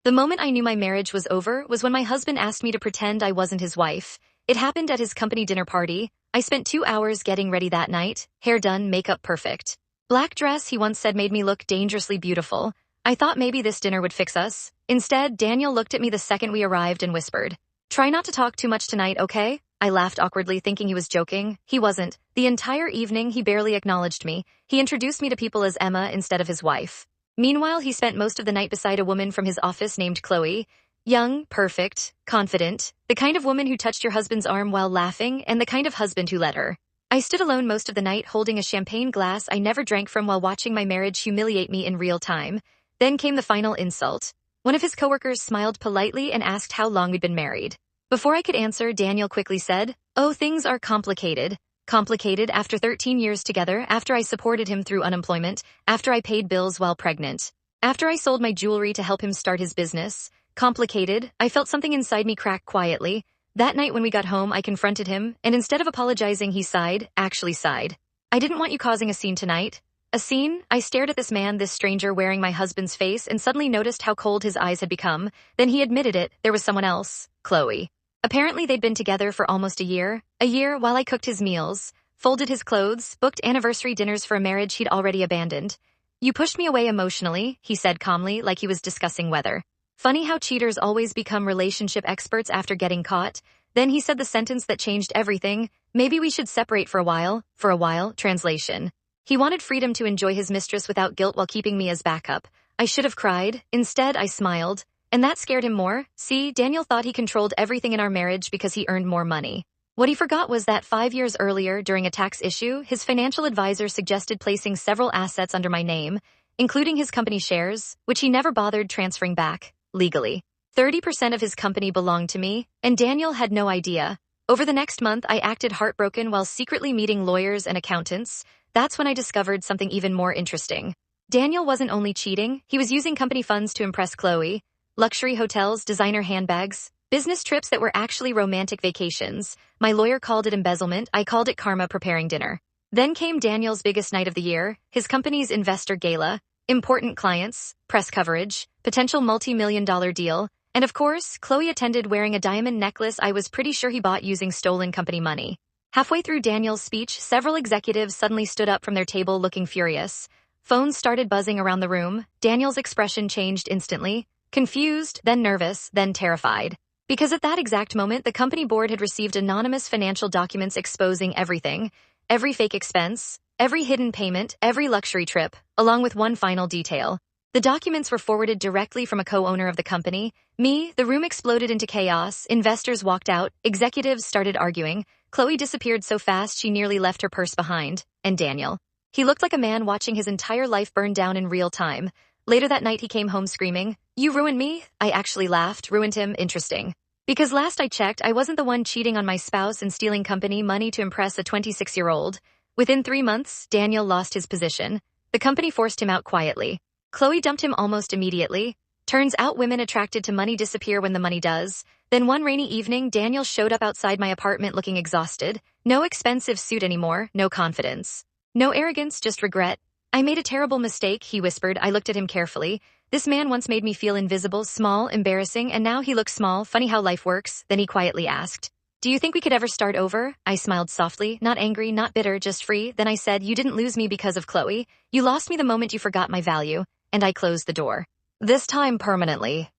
The moment I knew my marriage was over was when my husband asked me to pretend I wasn't his wife. It happened at his company dinner party. I spent 2 hours getting ready that night, hair done, makeup perfect. Black dress, he once said, made me look dangerously beautiful. I thought maybe this dinner would fix us. Instead, Daniel looked at me the second we arrived and whispered, "Try not to talk too much tonight, okay?" I laughed awkwardly, thinking he was joking. He wasn't. The entire evening, he barely acknowledged me. He introduced me to people as Emma instead of his wife. Meanwhile, he spent most of the night beside a woman from his office named Chloe. Young, perfect, confident, the kind of woman who touched your husband's arm while laughing, and the kind of husband who let her. I stood alone most of the night holding a champagne glass I never drank from while watching my marriage humiliate me in real time. Then came the final insult. One of his coworkers smiled politely and asked how long we'd been married. Before I could answer, Daniel quickly said, "Oh, things are complicated. Complicated after 13 years together, after I supported him through unemployment, after I paid bills while pregnant, after I sold my jewelry to help him start his business. Complicated." I felt something inside me crack quietly. That night when we got home, I confronted him, and instead of apologizing, he actually sighed. "I didn't want you causing a scene tonight." A scene? I stared at this man, this stranger wearing my husband's face, and suddenly noticed how cold his eyes had become. Then he admitted it, there was someone else, Chloe. Apparently they'd been together for almost a year while I cooked his meals, folded his clothes, booked anniversary dinners for a marriage he'd already abandoned. "You pushed me away emotionally," he said calmly, like he was discussing weather. Funny how cheaters always become relationship experts after getting caught. Then he said the sentence that changed everything: "Maybe we should separate for a while." Translation. He wanted freedom to enjoy his mistress without guilt while keeping me as backup. I should have cried. Instead, I smiled. And that scared him more. See, Daniel thought he controlled everything in our marriage because he earned more money. What he forgot was that 5 years earlier, during a tax issue, his financial advisor suggested placing several assets under my name, including his company shares, which he never bothered transferring back, legally. 30% of his company belonged to me, and Daniel had no idea. Over the next month, I acted heartbroken while secretly meeting lawyers and accountants. That's when I discovered something even more interesting. Daniel wasn't only cheating, he was using company funds to impress Chloe. Luxury hotels, designer handbags, business trips that were actually romantic vacations. My lawyer called it embezzlement, I called it karma preparing dinner. Then came Daniel's biggest night of the year, his company's investor gala, important clients, press coverage, potential multi-million-dollar deal, and of course, Chloe attended wearing a diamond necklace I was pretty sure he bought using stolen company money. Halfway through Daniel's speech, several executives suddenly stood up from their table looking furious. Phones started buzzing around the room. Daniel's expression changed instantly. Confused, then nervous, then terrified. Because at that exact moment, the company board had received anonymous financial documents exposing everything. Every fake expense, every hidden payment, every luxury trip, along with one final detail. The documents were forwarded directly from a co-owner of the company. Me. The room exploded into chaos. Investors walked out. Executives started arguing. Chloe disappeared so fast she nearly left her purse behind. And Daniel. He looked like a man watching his entire life burn down in real time. Later that night he came home screaming, "You ruined me?" I actually laughed. Ruined him? Interesting. Because last I checked, I wasn't the one cheating on my spouse and stealing company money to impress a 26-year-old. Within 3 months, Daniel lost his position. The company forced him out quietly. Chloe dumped him almost immediately. Turns out women attracted to money disappear when the money does. Then one rainy evening, Daniel showed up outside my apartment looking exhausted. No expensive suit anymore, no confidence. No arrogance, just regret. "I made a terrible mistake," he whispered. I looked at him carefully. This man once made me feel invisible, small, embarrassing, and now he looks small. Funny how life works. Then he quietly asked, "Do you think we could ever start over?" I smiled softly, not angry, not bitter, just free. Then I said, "You didn't lose me because of Chloe. You lost me the moment you forgot my value." And I closed the door. This time permanently.